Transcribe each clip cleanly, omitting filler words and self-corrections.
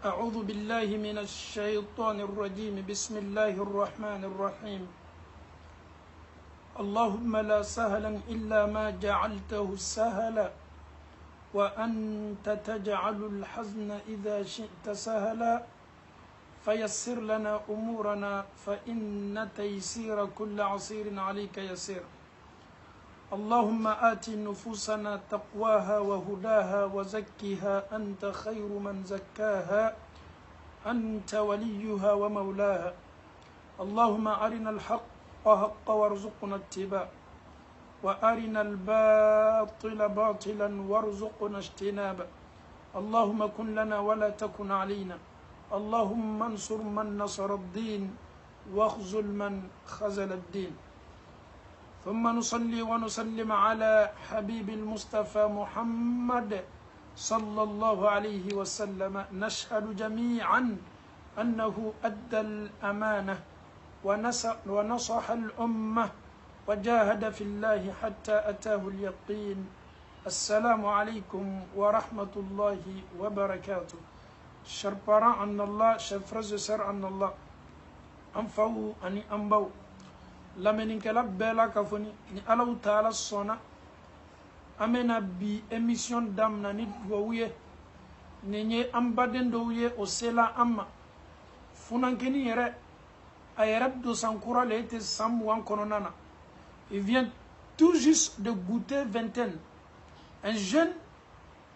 أعوذ بالله من الشيطان الرجيم بسم الله الرحمن الرحيم اللهم لا سهلا إلا ما جعلته سهلا وأنت تجعل الحزن إذا شئت سهلا فيسر لنا أمورنا فإن تيسير كل عسير عليك يسير اللهم آت نفوسنا تقواها وهداها وزكها أنت خير من زكاها أنت وليها ومولاها اللهم أرنا الحق حقا وارزقنا اتباعه وأرنا الباطل باطلا وارزقنا اجتنابه اللهم كن لنا ولا تكن علينا اللهم انصر من نصر الدين واخذل من خذل الدين ثم نصلي ونسلم على حبيب المصطفى محمد صلى الله عليه وسلم نشهد جميعا أنه أدى الأمانة ونصح الأمة وجاهد في الله حتى أتاه اليقين السلام عليكم ورحمة الله وبركاته chers parents en Allah, chers frères et sœurs en Allah, Anfaou ani Ambao, Lameninkela Bela Kafoni, ni Alaou Taala Sona, Amena bi émission d'Amna ni Dwouye, Nenye Ambaden Douye au Sela Amma, Funankeni Yere, Ayerab de Sankura Leite Samouan Kononana. Il vient tout juste de goûter vingtaine. Un jeune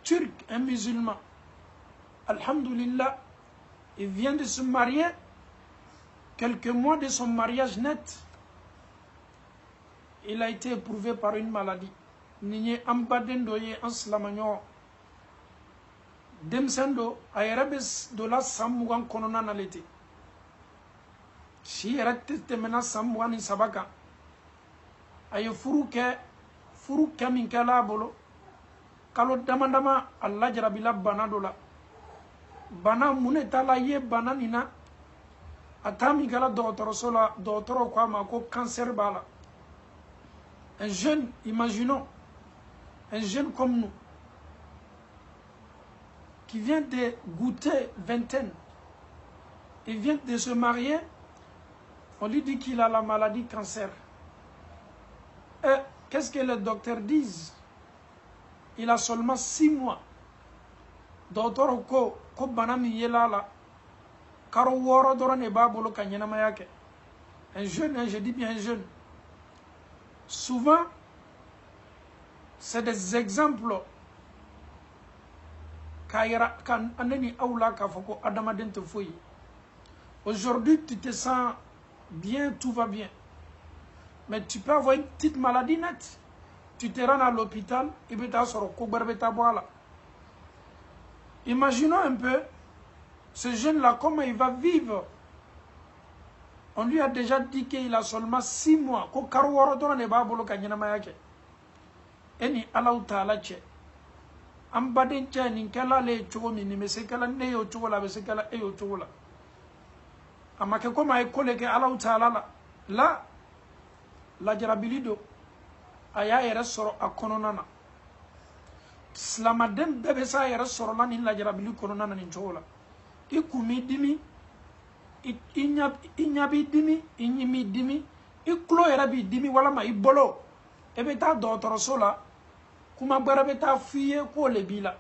turc, un musulman. Alhamdulillah, il vient de se marier. Quelques mois de son mariage net, il a été éprouvé par une maladie. Niye ambadendo ye anslamanyo. Demsendo ayerabes de la samouan konona nalete. Si erakte temena samouan in sabaka. Aye furu ke min kala bolo. Kalo damandama Allah jarabila banadola. Bana munetala ye bana nina atami gala docteur kwa mako cancer bala. Un jeune, imaginons, un jeune comme nous, qui vient de goûter vingtaine, il vient de se marier, on lui dit qu'il a la maladie cancer. Et qu'est-ce que les docteurs disent? Il a seulement 6 mois. Docteur ko banami yelala karo woro dorone babolo kanyana mayake. Un jeune, je dis bien un jeune. Souvent, c'est des exemples kan aneni aula ka foko adamaden te foyi. Aujourd'hui, tu te sens bien, tout va bien. Mais tu peux avoir une petite maladie nette. Tu te rends à l'hôpital, et puis tu as sur le boala. Imaginons un peu, ce jeune-là, comment il va vivre. On lui a déjà dit qu'il a seulement 6 mois. Et ni Allahu Ta'ala che. Ambaden che ni kala le chogo mini mesekala ne yo chogo la mesekala e yo chogo la. Amake koma e kole ke Allahu Ta'ala la. La jarabilido aya era soro akononana. Slamaden bebe sa yɛrɛ sɔrɔla ni lajarabili kɔnɔna na nin cogo la. I kun b'i dimi, i ɲɛ b'i dimi, i ɲi b'i dimi, i tulo yɛrɛ b'i dimi walama i bolo. E bɛ taa dɔgɔtɔrɔso la, kuma gbɛrɛ bɛ taa f'i ye k'o le b'i la.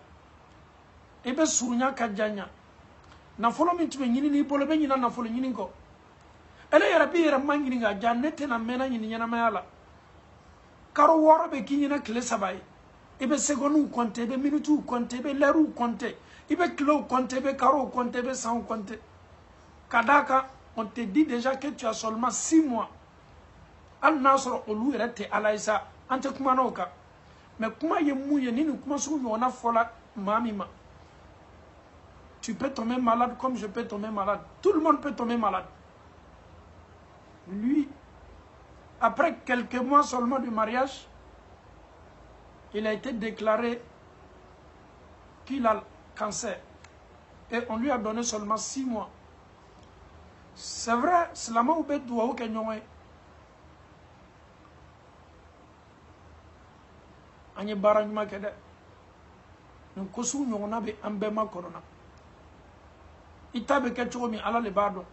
I bɛ surunya ka janya. Nafolo min tun bɛ ɲini n'i bolo, i bɛ ɲina nafolo ɲini kɔ. Ele yɛrɛ b'i yɛrɛ ma ɲini ka ja, ne tɛna mɛnna ɲini ɲɛnamaya la. Karo 6 bɛ k'i ɲɛna tile 3 ye. Il be secondes compter, il be minutes compter, il be l'heure compter, il be kilos compter, il be carreaux compter, il be 100 compter. Kadaka, on te dit déjà que tu as seulement 6 mois. Al nasro olu rete alaisa, ante kumanoka. Mais comment ye mouye ni nous comment sou on a fola mamima. Tu peux tomber malade comme je peux tomber malade. Tout le monde peut tomber malade. Lui, après quelques mois seulement du mariage, il a été déclaré qu'il a le cancer. Et on lui a donné seulement 6 mois. C'est vrai, c'est la main où il doit y anye bara nyuma kede nkosu nyona be ambema korona itabe ke chomi ala le bado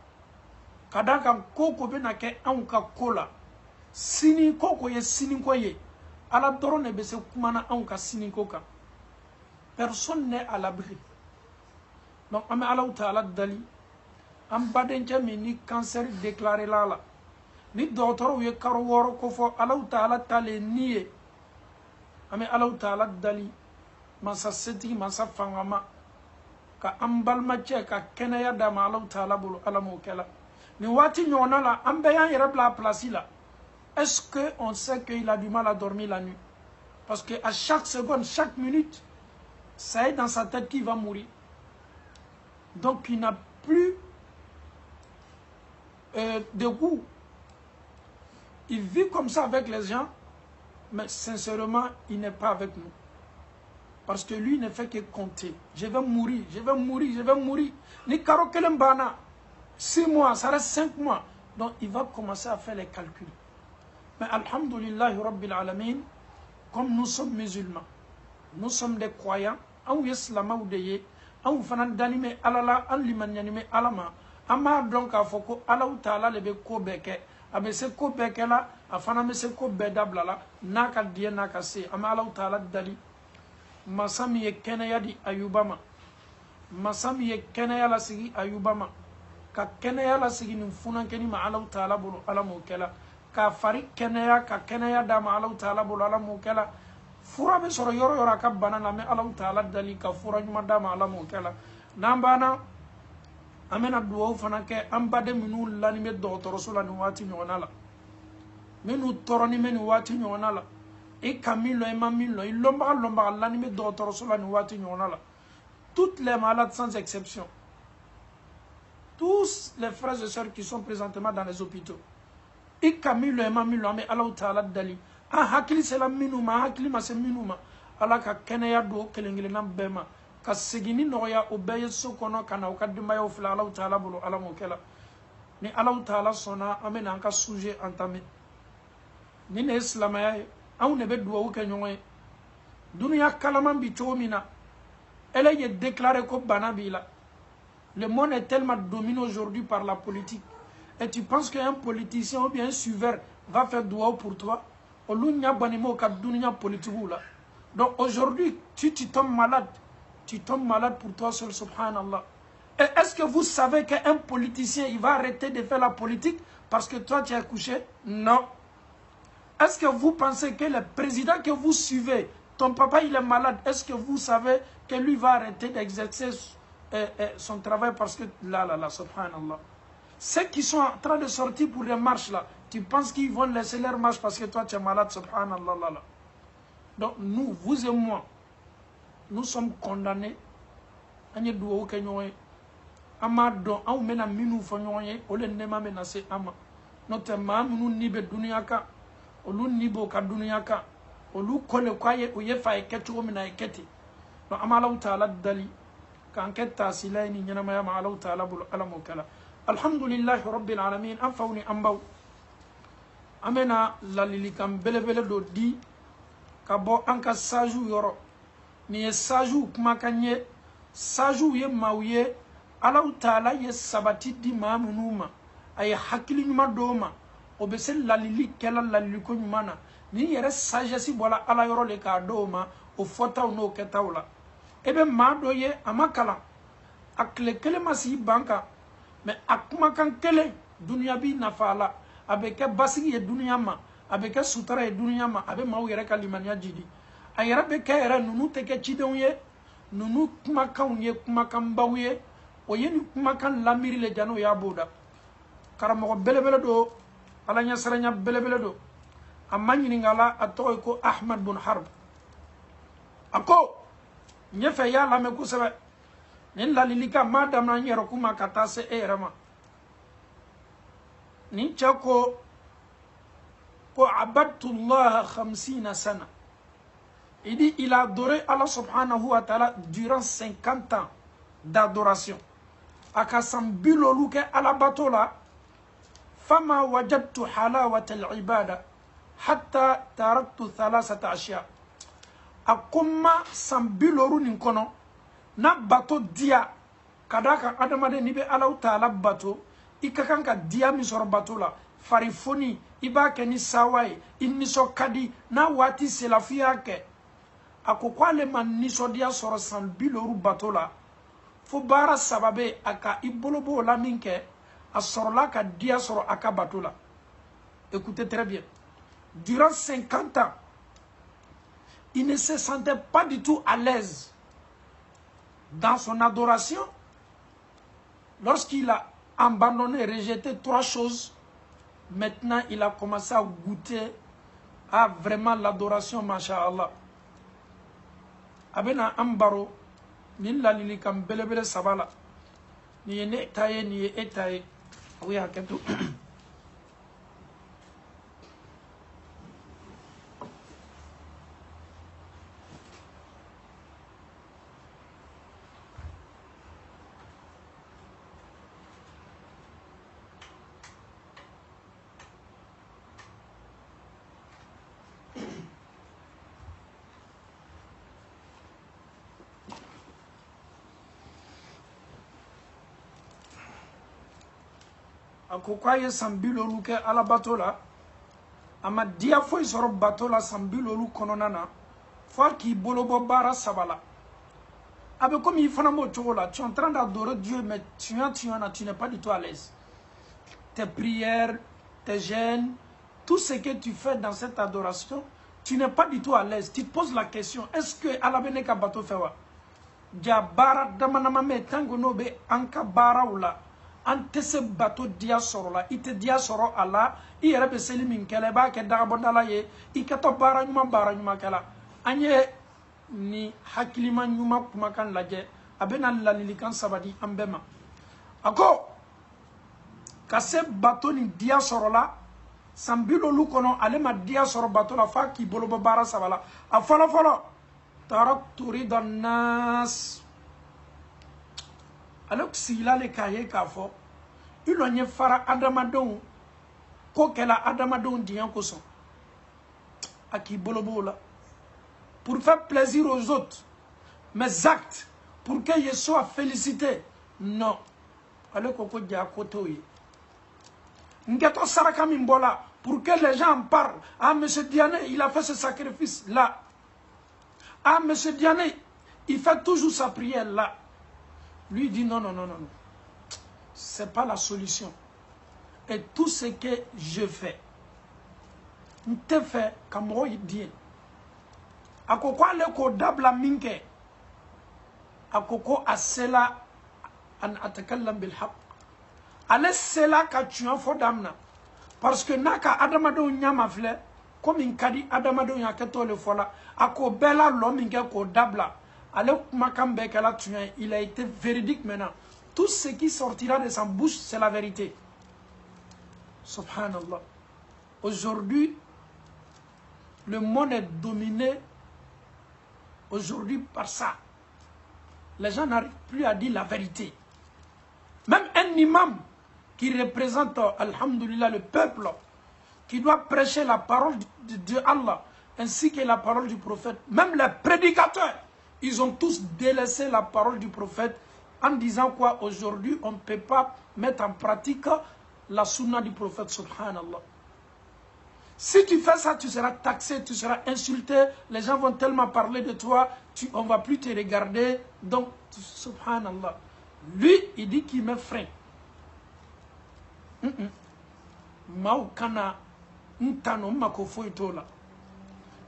kadaka koko be na ke an ka kola sini koko ye sini ko ye ala doro ne be se kumana an ka sini ko kan personne n'est à l'abri donc ame ala taala dali am baden jami ni cancer déclaré là ni docteur ye karo woro ko fo ala taala tale niye ame ala taala dali masa seti masa fangama ka ambalma che ka kenaya da ma ala taala bulu ala mo kala ni wati nyona la ambe yan yere bla place là est-ce que on sait qu'il a du mal à dormir la nuit parce que à chaque seconde chaque minute ça est dans sa tête qu'il va mourir donc il n'a plus de goût. Il vit comme ça avec les gens, mais sincèrement, il n'est pas avec nous. Parce que lui ne fait que compter. Je vais mourir, je vais mourir, je vais mourir. Ni karo kelembana, 6 mois, ça reste 5 mois. Donc il va commencer à faire les calculs. Mais alhamdoulillahi rabbil alamin, comme nous sommes musulmans, nous sommes des croyants, ou islama ou deye, ou fanan dalime alala, an limanyanime alama, ama donc a foko ala ou taala lebe ko beke, abe se ko beke la, afana me se ko bedabla la, naka die naka se, ama ala ou taala dali, masami ye kenaya di ayubama, masami ye kenaya la sigi ayubama, ka kenaya la sigi nfunan keni ma ala ou taala bolo ala mokela, ka fari kenaya ka kenaya da ma ala ou taala bolo ala mokela, fura be soro yoro yoro ka banana me ala ou taala dali ka fura nyuma da ma ala mokela, nambana amena duwaw fana ke ambade minu lani me docteur la ni wati nyona la minu toroni me ni wati nyona la e kamilo e mamilo e lomba lani me docteur la ni wati nyona la toutes les malades sans exception, tous les frères et sœurs qui sont présentement dans les hôpitaux e kamilo e mamilo ame Allah taala dali a hakili sela minuma hakili ma se minuma ala ka keneya do kelengele nam bema ka segini noya o beye sokono kana o kadima yo fla Allah taala bolo ala mo kela ni Allah taala sona amena anka sujet entamé ni ne islamaya aw ne be duwa ke nyoy dunya kalaman bi chomina elle est déclarée comme banabila. Le monde est tellement dominé aujourd'hui par la politique et tu penses qu'un politicien ou bien un suiveur va faire doua pour toi olunya banimo ka dunya politique là. Donc aujourd'hui tu tombes malade. Tu tombes malade pour toi seul, subhanallah. Et est-ce que vous savez qu'un politicien, il va arrêter de faire la politique parce que toi, tu as couché? Non. Est-ce que vous pensez que le président que vous suivez, ton papa, il est malade, est-ce que vous savez que lui va arrêter d'exercer son travail parce que là, subhanallah. Ceux qui sont en train de sortir pour les marches là, tu penses qu'ils vont laisser leur marche parce que toi, tu es malade, subhanallah. Là. Donc nous, vous et moi, nous sommes condamnés à nous douer que nous amado au mena minu fonyoye ole nema menase ama notamment nous nibe duniaka olu nibo ka duniaka olu kole kwaye oye fa eketu mina eketi no amala taala dali kan ketta silaini nyana ma amala taala bul alamu kala alhamdulillah rabbil alamin afawni ambaw amena lalili kam belebele do di ka bo anka saju yoro ni saju kuma kanye saju ye mawye Allah taala ye sabati di mamunuma ay hakili nyuma doma obesel lalili kela lalili ko nyumana ni yere sagesse bola ala yoro le ka doma o fota no ketawla ebe ma do ye amakala akle kele masi banka me akuma kan kele dunya bi nafala abeke basigi ye dunya ma abeke sutara ye dunya ma abe maw yere kalimanya jidi ayera be kayera nunu teke chidonye nunu kuma kan ye kuma kan bawye o yeni kuma kan lamiri le jano ya boda karamo belebele do ala nya saranya belebele do amani ngala atoy ko Ahmad bin Harb ako nyefe ya la me ko sebe nin la lilika madam na nyero kuma katase erama nin chako ko abadtu Allah 50 sana. Il dit il a adoré Allah subhanahu wa ta'ala durant 50 ans d'adoration. Akasam bilolu ke ala batola fama wajadtu halawat al-ibada hatta taraktu thalathata ashya. Akuma sambiloru ninkono na bato dia kadaka adamade ni be ala taala bato ikakan ka dia mi soro bato la farifoni iba ke ni sawaye inni so kadi na wati se la fiya ke akokwa le man ni so dia soro 100 000 euros bato la fo bara sababe aka ibolobo la minke asorola ka dia soro aka bato la. Écoutez très bien. Durant 50 ans, il ne se sentait pas du tout à l'aise dans son adoration. Lorsqu'il a abandonné, rejeté 3 choses, maintenant il a commencé à goûter à vraiment l'adoration, masha'Allah. Abena ambaro, ni la lili kam belebele sabala, ni etaye, ni etaye. Oui, à tout. Akokwa ye 100 000 euros ke ala bato la ama dia foi soro bato la 100 000 euros kononana fo ki bolobo bara sabala abe comme il fana mo chola tu es en train d'adorer Dieu mais tu n'es pas du tout à l'aise. Tes prières, tes jeûnes, tout ce que tu fais dans cette adoration, tu n'es pas du tout à l'aise. Tu te poses la question, est-ce que ala bene ka bato fewa ja bara damanama me tango no be anka bara wala ante se bato dia soro la ite dia soro ala i yere be seli min kele ba ke daga bondala ye I kato bara nyuma kala anye ni hakilima nyuma kuma kan laje abena lalilikan sabadi ambema ako kase bato ni dia soro la sambilo lukono ale ma dia soro bato la fa ki bolobo bara sabala a folo taraktu ridan nas alors sila le kaye kafo ilo nye fara adamadon ko kela adamadon diyan koson aki bolobola pour faire plaisir aux autres mes actes pour que je sois félicité non ale koko dia kotoyi ngeto saraka mimbola pour que les gens en parlent. Ah monsieur Diane il a fait ce sacrifice là. Ah monsieur Diane il fait toujours sa prière là. Lui dit non. C'est pas la solution. Et tout ce que je fais, te fait comme moi il dit. Akoko ale ko dabla minke. Akoko asela an atakallam bil haqq. Ale sela ka tuan fo damna. Parce que naka adamado nyama fle comme in kadi adamado yaketo le fola ako bela lo minke ko dabla. Il a été véridique maintenant. Tout ce qui sortira de sa bouche, c'est la vérité. Subhanallah. Aujourd'hui, le monde est dominé aujourd'hui par ça. Les gens n'arrivent plus à dire la vérité. Même un imam qui représente, alhamdulillah, le peuple, qui doit prêcher la parole de Allah, ainsi que la parole du prophète, même les prédicateurs, ils ont tous délaissé la parole du prophète en disant quoi aujourd'hui on ne peut pas mettre en pratique la sunna du prophète subhanallah. Si tu fais ça, tu seras taxé, tu seras insulté, les gens vont tellement parler de toi, on ne va plus te regarder. Donc, subhanallah. Lui, il dit qu'il me freine. Maukana ntano makofo itola.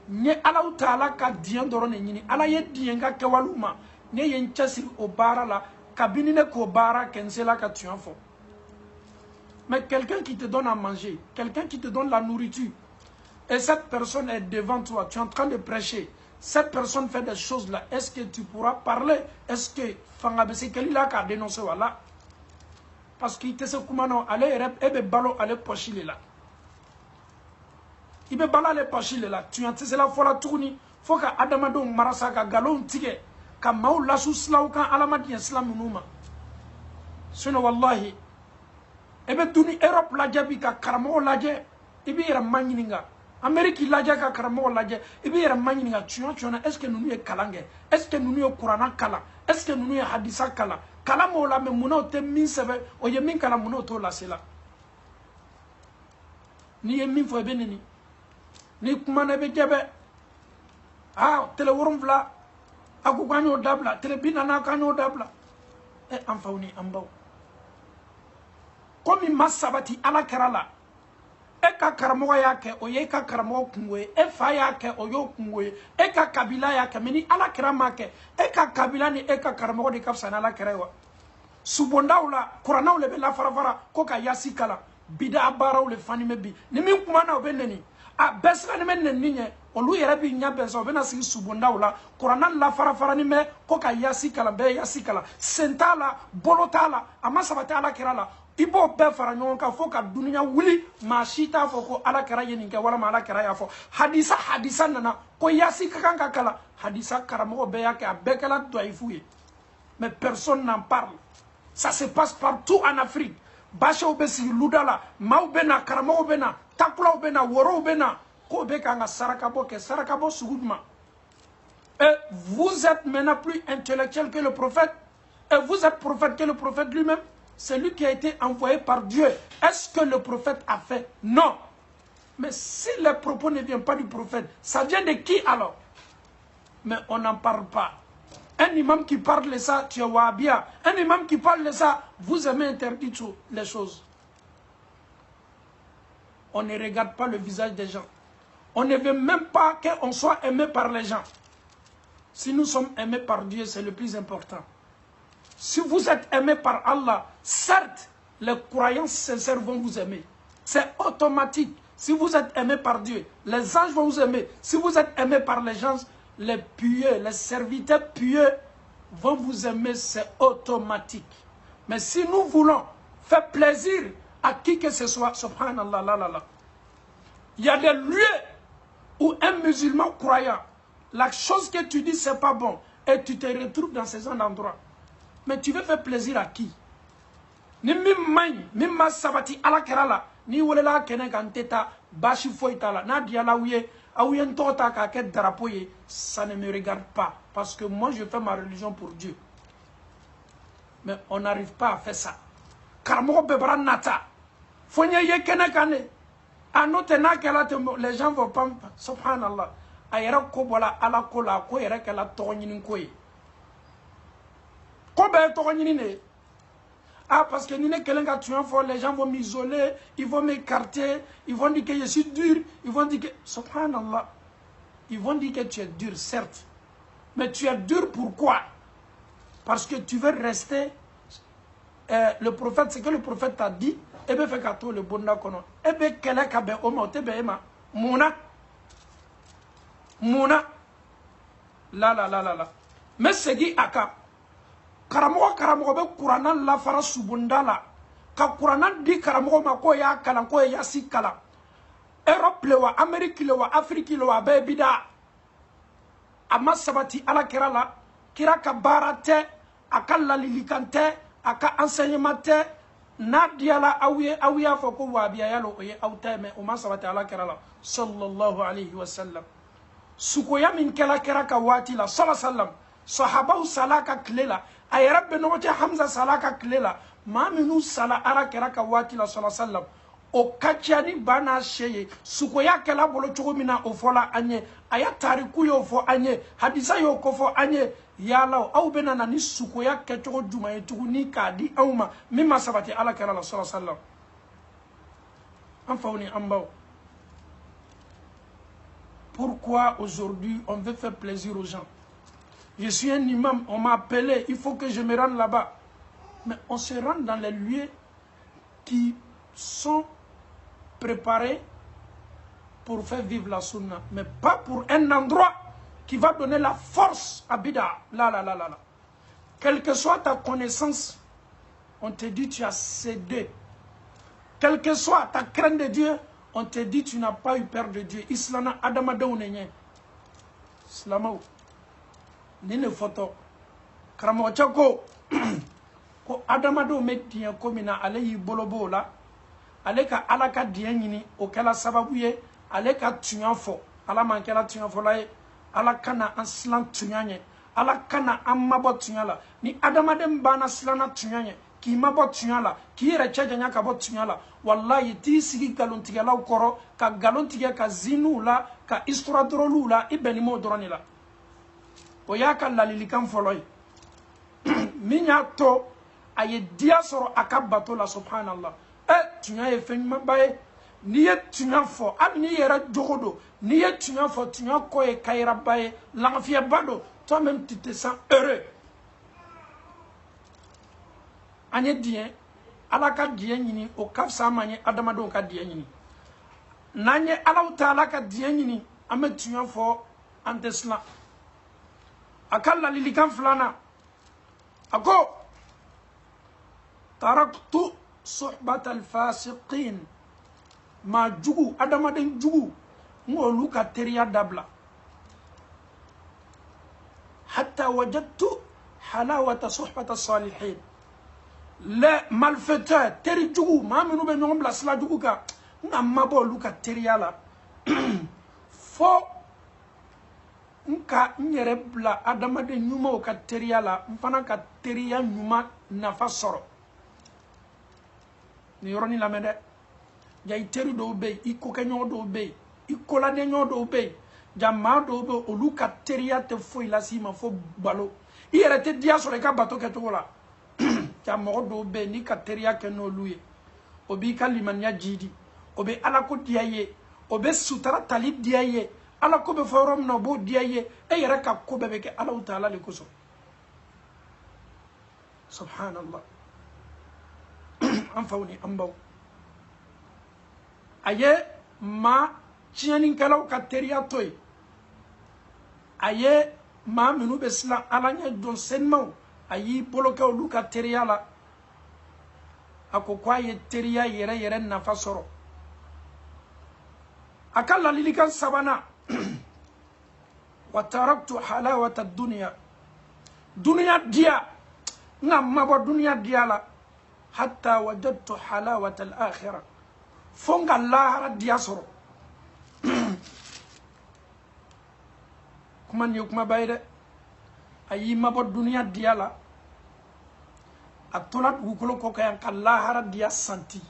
Nye ala utala ka diyan dorone nyini ala ye diyan ka kewaluma ne ye nchasiri obara la kabini ne ko bara kensela ka tuan fo. Mais quelqu'un qui te donne à manger, quelqu'un qui te donne la nourriture, et cette personne est devant toi, tu es en train de prêcher, cette personne fait des choses là, est-ce que tu pourras parler? Est-ce que Fangabese Kelila ka dénoncé wala? Parce qu'il te se kumano ale ebe balo ale pochile là. Il be bala le pachile la tu antise la fola tourni faut que adamado marasa ka galon tige ka maula suslaw kan alamadi islam numa sunu wallahi ebe duni Europe la jabi ka karamo laje ibi era magninga Amerique la jaga ka karamo laje ibi era magninga tu est-ce que nous est kalange est-ce que nous est Qur'an kala est-ce que nous est hadisa kala kalamo la me muna o te min sebe o ye min kala muna o to la sela ni ye min fo be ni kuma na be jebe tele worum vla aku kanyo dabla tele binana kanyo dabla anfawni ambaw komi masabati ala kerala ka karamo yake o ye ka karamo kunwe fa yake o yo kunwe ka kabila yake mini ala kerama ke ka kabila ni ka karamo de kapsana ala kerewa subondaula qur'anaw le be la farafara ko ka yasi kala bida baraw le fani mebi ni min kuma na obeneni besra ni men ninye olu yere bi nya beso be na sigi subondaula qur'anan la farafara ni me ko ka yasi kala be yasi kala sentala bolotala amasabata ala kerala ibo be fara nyon ka fo ka dunya wuli ma shita fo ko ala kera yenin ke wala ma ala kera ya fo hadisa nana ko yasi kanka kala hadisa karamo be yake abekala doifuye mais personne n'en parle. Ça se passe partout en Afrique. Basha obesi ludala, maubena karamo obena, takula obena, woro obena, ko be kanga sarakabo ke sarakabo sugudma. Et vous êtes maintenant plus intellectuel que le prophète. Et vous êtes prophète que le prophète lui-même. C'est lui qui a été envoyé par Dieu. Est-ce que le prophète a fait? Non. Mais si les propos ne viennent pas du prophète, ça vient de qui alors? Mais on n'en parle pas. Un imam qui parle de ça, tu es wahhabia. Un imam qui parle de ça, vous aimez interdire les choses. On ne regarde pas le visage des gens. On ne veut même pas qu'on soit aimé par les gens. Si nous sommes aimés par Dieu, c'est le plus important. Si vous êtes aimé par Allah, certes, les croyants sincères vont vous aimer. C'est automatique. Si vous êtes aimé par Dieu, les anges vont vous aimer. Si vous êtes aimé par les gens, les pieux, les serviteurs pieux vont vous aimer, c'est automatique. Mais si nous voulons faire plaisir à qui que ce soit, subhanallah, il y a des lieux où un musulman croyant, la chose que tu dis, c'est pas bon, et tu te retrouves dans ces endroits. Mais tu veux faire plaisir à qui? Ni mimma sabati ala kerala, ni wolela kene kanteta, bashi foitala, na diala ouye, aouyen tota kaket drapoye, ça ne me regarde pas. Parce que moi je fais ma religion pour Dieu. Mais on n'arrive pas à faire ça. Karamo bebra nata. Fonye ye kene kane. Anotena kela les gens vont pas, subhanallah. Ayera ko bola ala kola ko yera kela tognyini koye. Parce que les gens vont m'isoler, ils vont m'écarter, ils vont dire que je suis dur, ils vont dire que, subhanallah, ils vont dire que tu es dur, certes. Mais tu es dur pourquoi? Parce que tu veux rester, le prophète, c'est que le prophète t'a dit, et bien fait kato le bonda kono, et bien kele kabe oma, te be ema, mouna, la. Mais c'est dit aka. Karamogo be Qur'anan la fara subundala ka Qur'anan di karamogo ma ko ya kala ko ya sikala Europe lewa Amerique lewa Afrique lewa be bida ama sabati ala kirala kiraka barate akalla lilikante aka enseignement na diala awiya foko wabiya yalo oye awteme o ma sabati ala kirala sallallahu alayhi wa sallam sukoya min kala kiraka wati la sallallahu sallam sahaba salaka klela ay rabbe no ci Hamza salaka klela ma minu sala ara keraka wati la sallallahu sallam o katiani bana sheye sukoya kala bolo chogomina o fola anye aya tariku yo fo anye hadisa yo ko fo anye yala au benana ni sukoya ke chogo juma e tuguni kadi awma mimma sabati ala kala la sallallahu sallam anfawni ambaw. Pourquoi aujourd'hui on veut faire plaisir aux gens? Je suis un imam, on m'a appelé, il faut que je me rende là-bas. Mais on se rend dans les lieux qui sont préparés pour faire vivre la sunna. Mais pas pour un endroit qui va donner la force à Bida. Là. Quelle que soit ta connaissance, on te dit tu as cédé. Quelle que soit ta crainte de Dieu, on te dit tu n'as pas eu peur de Dieu. Islana Adamado Nenye. Islamao. Nine photo karamo chako ko adamado medien komina ale bolobo la ale ka alaka dianyini o kala sababuye ale ka tunyafo ala man kala tunyafo la ala kana anslan tunyanye ala kana amma botunyala ni adamaden bana silana tunyanye ki mabot tunyala ki yere chejanya ka bot tunyala wallahi ti sigi galontigala koro ka galontige ka zinula ka istradrolula ibeni modronila o yaka lalilikan foloy minya to aye dia soro akabato la subhanallah tunyaye fenma baye niye tunya fo ab ni yera jogodo niye tunya fo tunya koye kayra baye l'enfie bado toi-même tu te sens heureux. Anye dien, ala ka dien yini, o kaf sa manye adamado ka dien yini. Nanye ala uta ala ka dien yini, ame tuyan fo antesla. Akal la lilikan flana. Ako, taraktu suhbat al-fasiqin. Ma jugu, adamaden jugu, ngolu ka teriya dabla. حتى وجدت حلاوة صحبة الصالحين لا مالفتات ترجو ما منو بنوم لا سلا جوكا نما بولوكا تريالا فو nka nyerebla adama de nyuma o ka teriala mfana ka teria nyuma nafa soro ni yoroni la mede jay teru do be iko kenyo do be ikola de nyo do be jama do be oluka teria te foi la sima fo balo iyere te dia so ka bato ke to la jama do be ni ka teria ke no luye obi kaliman ya jidi obe ala ko diaye obe sutara talib diaye ala ko be forum no bo diaye yere ka ko be ke ala taala le kuso subhanallah anfawni ambaw aye ma tianin kalaw ka teria toy aye ma minu be sla alanya don senmo ayi boloka luka teria la akokwa ye teria yere na fasoro akalla lilikan sabana wa taraktu halawata ad-dunya dunya dia ngamma bo dunya dia la hatta wajadtu halawata al-akhirah fonga lahara dia soro kuma ni kuma bayde ayi mabo dunya dia la atolat gukolo ko kayan kalahara dia santi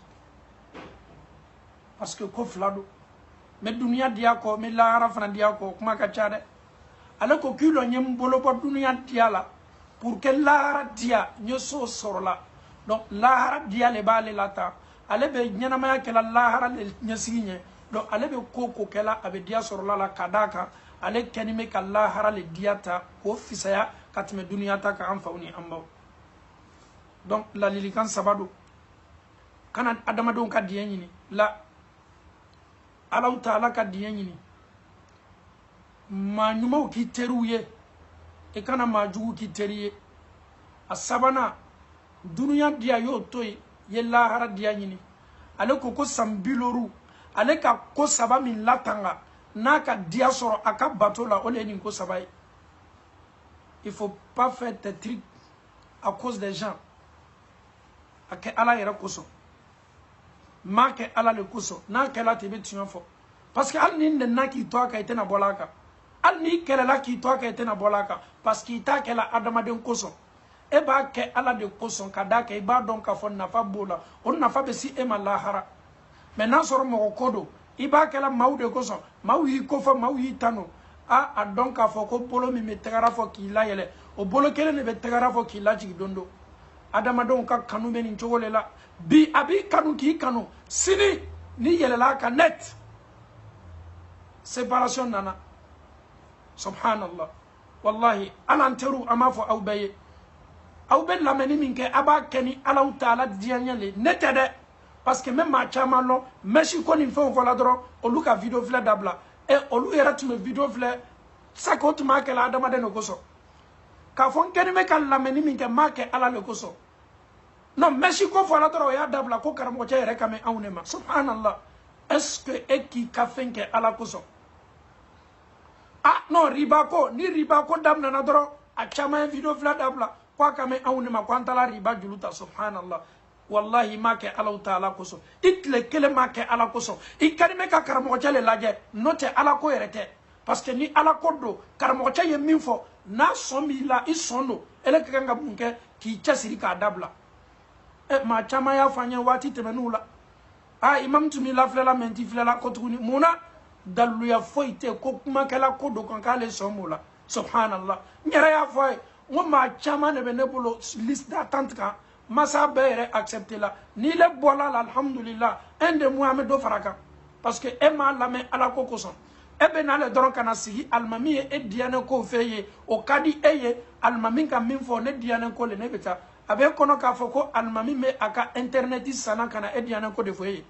parce que ko flado me dunya dia ko me lahara fana dia ko kuma ka chade ala ko kilo nyem bolo bo dunya dia la pour que lahara dia nyoso sorola donc lahara dia le bale lata ale be nyana maya kala lahara le nyasigne donc ale be koko kala abe dia sorola la kadaka ale kenime ka lahara le diata ko fisaya katme dunya ta ka anfauni ambaw donc la lilikan sabado kana adama don ka diyen yini la ala taala ka diyen yini ma nyumo ki teruye e kana ma jugu ki teriye asabana dunya dia yo toy ye lahara dia yini ale ko sambiloru ale ka ko saba min latanga naka dia soro aka bato la ole ni ko saba. Il faut pas faire des trucs à cause des gens. Ake ala yera koso ma ke ala le koso na ke la tebe tinyofo parce que al ni na ki to aka itena bolaka al ni ke la ki to aka itena bolaka parce que ita ke la adama den koso e ba ke ala de koso kada ke ba don ka fon na fa bola on na fa be si e malahara mais na soro mo kodo iba ke la mawde koso mawi ko fa mawi tano a don ka fo ko bolo mi metegara fo ki la yele o bolo kele ne be tegara fo ki la ji dondo adama don ka kanu be ni chogole la bi abi kanu ki kanu sini ni yele la ka net séparation nana subhanallah wallahi alanteru amafo awbaye awbe la meni minke aba keni ala taala dianyale netede parce que même ma chama lo meshi ko ni fo la dro o luka video fle dabla e o lu era tume video fle sakot ma ke la adama de no koso ka fon keni me kan la meni minke ma ke ala le koso non meshi ko fo la dro ya dabla ko karamo che re kame awnema subhanallah est-ce que eki ka fenke ala koso ah non riba ko ni riba ko damna na dro a chama video fle dabla kwa kame awnema kwantala riba juluta subhanallah wallahi ma ke ala taala koso itle kele ma ke ala koso ikari me ka karamo chale laje note ala ko yerete parce que ni ala kodo karamo cha ye min fo na somi la isono ele kanga bunke ki chasiri ka dabla ma chama ya fanya wati temenula imam tumi la flela menti flela kotuni muna dalu ya foite ko kuma kala kodo kan kale somula subhanallah nyara ya foy ma chama ne benebolo liste d'attente ka masa bere accepter la ni le bola alhamdulillah ende muhammad do faraka parce que ema la me ala kokoson ebe na le doron kana sigi almami e diane ko feye o kadi eye almami ka min fo ne diane ko le ne beta abe kono ka fo ko almami me aka internet sana kana e diane ko de foye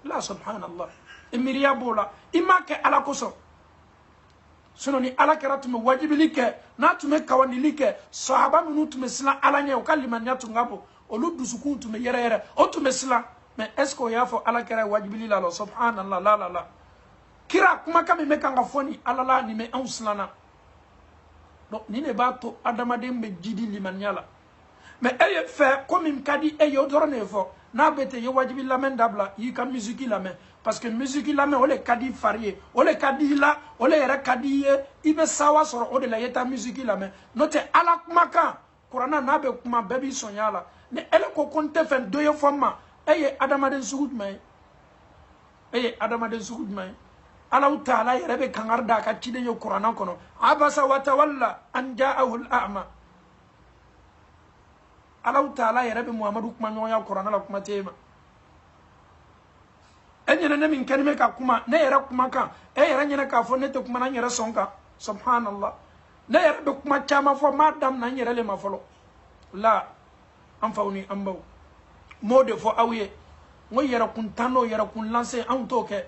la subhanallah emiriya bola imake ala koso sono ni ala kera tume wajibili ke na tume kawandili ke sahaba minu tume sila ala nye o kalimanya tungabo olu dusukun tume yere yere o tume sila mais est-ce qu'on y a fo ala kera wajibili la lo subhanallah la la la kira kuma kami me kanga foni ala la ni me anslana donc ni ne ba to adamade me jidi limanyala mais eye fait comme im kadi eye odorne fo na bete ye wajibi la men dabla yi ka musique la men parce que musique la men ole kadi varié ole kadi la ole yere kadi ibe sawa soro ode la yeta musique la men note ala kuma kan qur'ana na be kuma bebi sonyala ne ele ko konte fen doye fomma eye adamade sugud may eye adamade sugud may Allah Ta'ala yere kangarda ka cide yo qur'ana kono abasa wa tawalla an ja'ahu al-a'ma Allah Ta'ala yere Muhammadu kuma nyoya qur'ana la kuma tema enyene ne min kanime ka kuma ne yere kuma kan yere nyene ka fo ne te kuma na yere sonka subhanallah ne yere be kuma chama fo madam na yere le mafolo la am fawni ambaw mode fo awiye ngo yere kun tano yere kun lancer an to ke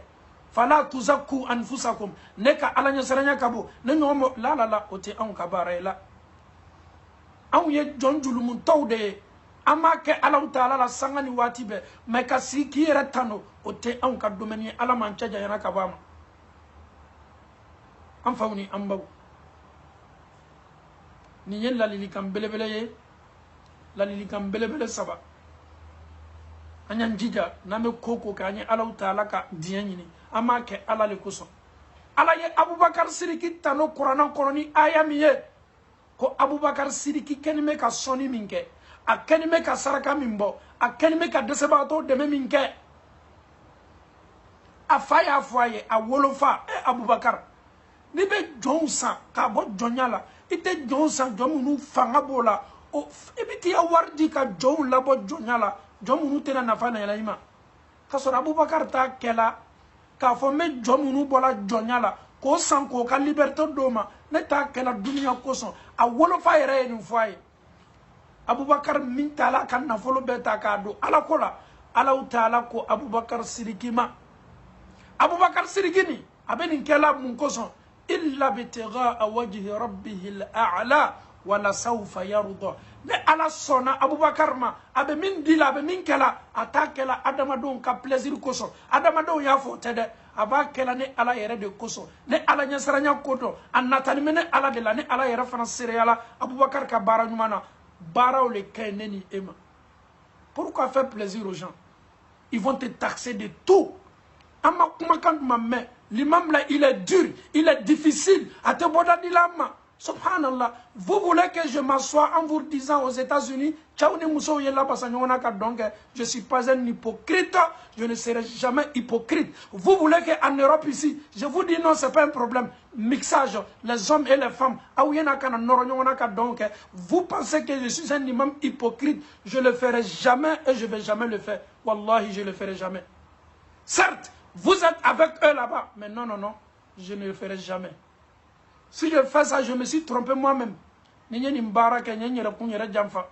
fala tuzakku anfusakum neka alanya saranya kabo ne nyomo la la la oti an kabara la an ye jonjulu mun tawde amake Allah Ta'ala la sangani watibe meka siki retano oti an ka domeni ala man chaja yana kabama am fawni ambaw ni yen la lili kam belebele ye la lili kam belebele saba anyan jija na me koko ka anye Allah Ta'ala ka dianyini amake ala le kuso ala ye Abubakar Sidiki tano Qur'an koroni aya miye ko Abubakar Sidiki kenime ka soni minke a kenime ka saraka mimbo a kenime ka desebato deme minke a faya foye a wolofa Abubakar ni be jonsa ka bo jonyala ite jonsa jomunu fanga bola o ebiti ya wardi ka jon labo jonyala jomunu tena nafa na yalaima kasora Abubakar ta kela ka fo me jomunu bola jonyala ko san ko ka liberté doma ne ta kela dunya koson a wolo fa yere ni foye Abubakar min tala kan na folo beta ka do ala kola ala Ta'ala ko Abubakar Sidiki ma Abubakar Sidiki ni abeni kela mun koson illa bitigha wajhi rabbih al-a'la wa la sawfa yarda ne ala sona Abubakar ma abe min dila abe min kela atakela adamadon ka plaisir koso adamadon ya fo tede aba kela ne ala yere de koso ne ala nyasaranya kodo annatani mene ala de la ne ala yere fana seriala Abubakar ka bara nyumana bara le kaineni ema. Pourquoi faire plaisir aux gens? Ils vont te taxer de tout. Ama kuma kan mamme l'imam là il est dur, il est difficile à te boda dilama. Subhanallah, vous voulez que je m'assoie en vous disant aux États-Unis, je ne suis pas un hypocrite, je ne serai jamais hypocrite. Vous voulez qu'en Europe ici, je vous dis non, ce n'est pas un problème. Mixage, les hommes et les femmes. Vous pensez que je suis un imam hypocrite, je ne le ferai jamais et je ne vais jamais le faire. Wallahi, je ne le ferai jamais. Certes, vous êtes avec eux là-bas, mais non, non, non, je ne le ferai jamais. Si je fais ça, je me suis trompé moi-même. Ni mbaraka ni kunyere jamfa.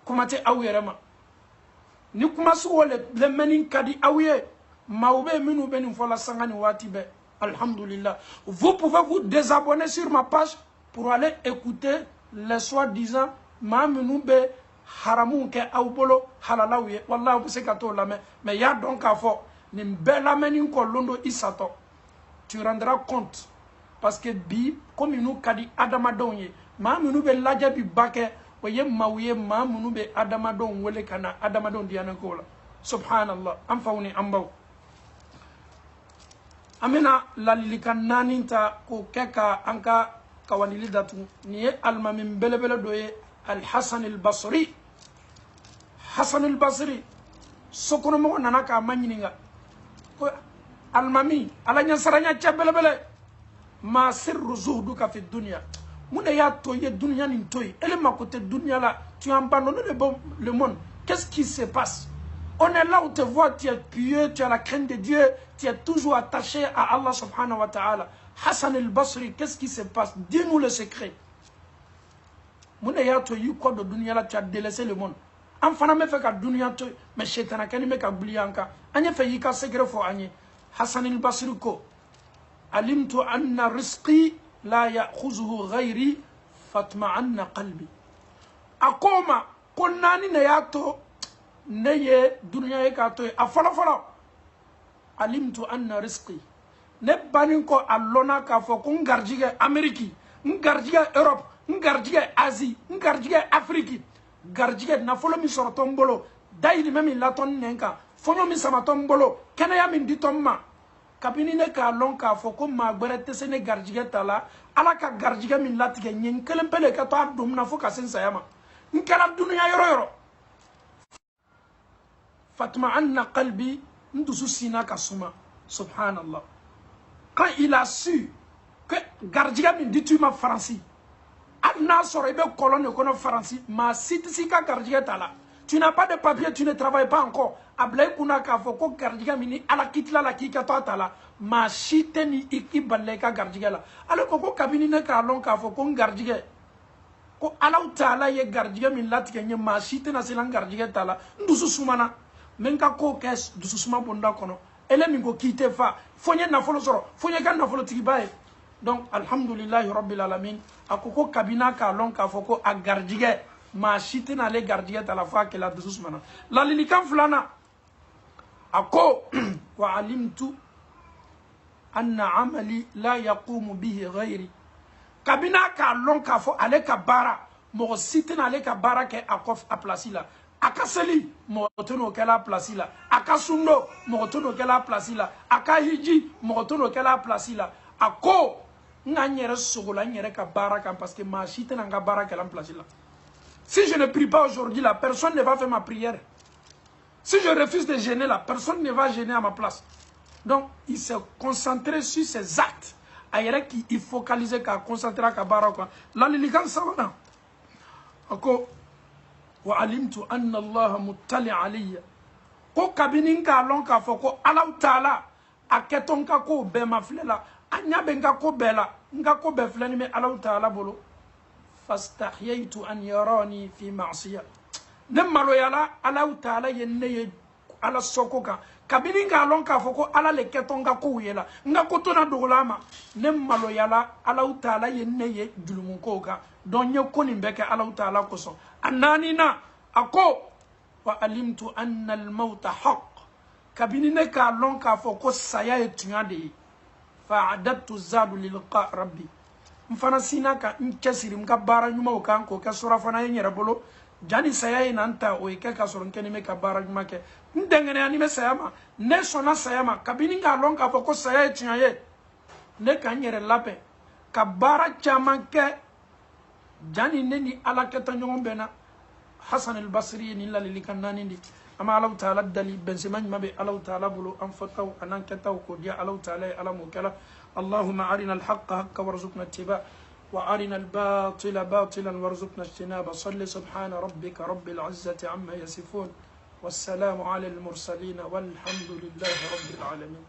Kumate awirema. Ni kumasu le menin kadi awiye. Maoube minu benin fola sangani watibe. Alhamdulillah. Vous pouvez vous désabonner sur ma page pour aller écouter les soi-disant ma minu be haramun ke awbolo halalawiye. Wallah vous savez kato lame. Mais ya donc à fort. Ni bela menin ko londo isato. Tu rendras compte. Parce que bi comme nous kadi adamadon ye ma munu be laja bi bake waye mawye ma munu be adamadon wole kana adamadon diana ko la subhanallah am fawni ambaw amena lalilikan naninta ko keka anka kawanili datu niye almamin belebele doye al-Hasan al-Basri. Hasan al-Basri sokono mo nana ka manyininga ko almami ala nya saranya belebele ma sirru zuhduka fi dunya mune ya toye dunya ni toy ele makote dunya la tu abandonnes le monde. Qu'est-ce qui se passe? On est là où te voit, tu es pieux, tu as la crainte de Dieu, tu es toujours attaché à Allah subhanahu wa ta'ala. Hassan al-Basri, qu'est-ce qui se passe? Dis-nous le secret. Mune ya toye quoi de dunya la, tu as délaissé le monde. Enfana me fait ka dunya toy, mais shaytana kani me ka bulianka. Anye fait yika secret fo anye. Hassan al-Basri ko alimtu anna rizqi la ya'khuzuhu ghayri fatma'anna qalbi. Akoma konani ne yato neye dunya ye ka toy afala fala alimtu anna rizqi ne banin ko allona ka fo ko ngarjige Ameriki ngarjige Europe ngarjige Asie ngarjige Afrique garjige na folo mi soroton bolo dayidi memi laton nenka fonyo mi samaton bolo kenaya min ditomma kabini ne ka lon ka fo ko ma gbere tese ne garjige tala ala ka garjige min latige nyen kelen pele ka to adum na fo ka sen sayama nkala dunya yoro yoro fatma anna qalbi ndusu sina ka suma subhanallah. Quand il a su que garjige min dituma français adna soro ibe colonne kono français ma sitisi ka garjige tala tu n'as pas de papier, tu ne travailles pas encore. Ablay kuna ka fo ko garjiga mini ala kitla la ki ka to tala ma shite ni iki balle ka garjiga la ala ko kabini ne ka lon ka fo ko garjiga ko ala taala ye garjiga min latike nye ma shite na silan garjiga tala ndusu sumana men ka ko kes dusu suma bonda kono ele min ko kite fa fonye na folo soro fonye kan na folo tigibaye. Donc alhamdulillah rabbil alamin akoko kabina ka lon ka fo ko a garjiga ma shite na le garjiga tala fa ke la dusu sumana la lilikan fulana ako wa alimtu anna amali la yaqumu bihi ghairi kabina ka lon ka fo ale ka bara mo site na ale ka bara ke akof a place la akaseli mo tono ke la place la akasundo mo tono ke la place la akahiji mo tono ke la place la ako nganyere sogola nyere ka bara kan parce que ma site na nga bara ke la place la. Si je ne prie pas aujourd'hui, la personne ne va faire ma prière. Si je refuse de gêner, la personne ne va gêner à ma place. Donc, il s'est concentré sur ses actes. Ailleurs, il focalisait qu'à concentrer à Kabara. Là, les ligan savana. Ako, wa alimtu anna Allah muttali alayya. Ko kabininka lonka foko Allah Ta'ala aketonka ko be maflela. Anya benga ko bela. Nga ko be flani me Allah Ta'ala bolo. Fastahyaytu an yarani fi ma'siyah. Nemalo yala Allah Ta'ala yenne ala sokoka kabini nga lon ka foko ala le ketonga ko yela nga ko tona dogolama nemalo yala Allah Ta'ala yenne ye dulumun ko ka donye ko ni beke Allah Ta'ala ko so anani na ako wa alimtu anna al maut haqq kabini ne ka lon ka foko saya etuade fa adatu zadu lilqa rabbi mfana sina ka nkesiri mka bara nyuma o kan ko ka sura fana yenyere bolo jani saya nanta o ke ka sura nkeni me ka bara nyuma ke ndengene ani me saya ma ne sona saya ma kabini nga lon ka foko saya etuaye ne ka nyere lape ka bara chama ke jani neni ala ke tanyon bena Hasan al-Basri ni la likanani ndi ama Allah Ta'ala dali benseman mabe Allah Ta'ala bulu anfataw anankataw ko dia Allah Ta'ala ala mukala اللهم أرنا الحق حقا وارزقنا اتباعه وأرنا الباطل باطلا وارزقنا اجتنابه صل سبحان ربك رب العزة عما يصفون والسلام على المرسلين والحمد لله رب العالمين.